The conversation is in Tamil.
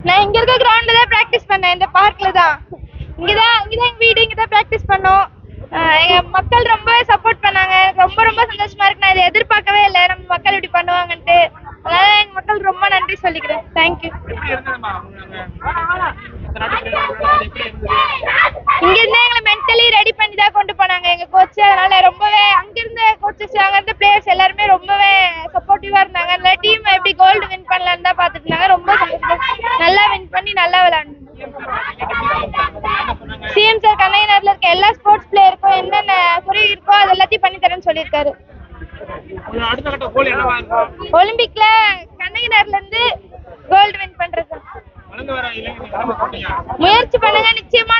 நான் இங்க இருக்க கிரவுண்ட்ல தான் பிராக்டிஸ் பண்ணேன், இந்த பார்க்ல தான். இங்கதான் எங்க வீடு, இங்க தான் பிராக்டிஸ் பண்ணோம். எங்க மக்கள் ரொம்ப சப்போர்ட் பண்ணாங்க. ரொம்ப ரொம்ப சந்தோஷமா இருக்கு. நான் இதை எதிர்பார்க்கவே இல்லை, நம்ம மக்கள் இப்படி பண்ணுவாங்கன்ட்டு. அதனால எங்க மக்கள் ரொம்ப நன்றி சொல்லிக்கிறேன். தேங்க்யூ. இங்க இருந்து எங்களை மென்டலி ரெடி பண்ணி தான் கொண்டு போனாங்க எங்க கோச். அதனால ரொம்பவே அங்கிருந்த கோச்சஸ், அங்க இருந்த பிளேயர்ஸ் எல்லாருமே ரொம்பவே சப்போர்ட்டிவா இருந்தாங்க. அதனால டீம் எப்படி கோல்டு வின் பண்ணலான்னு தான் பாத்துட்டு இருந்தாங்க. ரொம்ப நல்லா வின் பண்ணி நல்லா விளையாடணும். சிஎம் சார் கண்ணையனர்ல இருக்க எல்லா ஸ்போர்ட்ஸ் பிளேயருக்கும் என்னென்ன குறை இருக்கோ அது எல்லாத்தையும் பண்ணி தரேன்னு சொல்லியிருக்காரு. ஒலிம்பிக்ல கண்ணையனர்ல இருந்து கோல்டு வின் பண்றது முயற்சி பண்ணுங்க, நிச்சயமா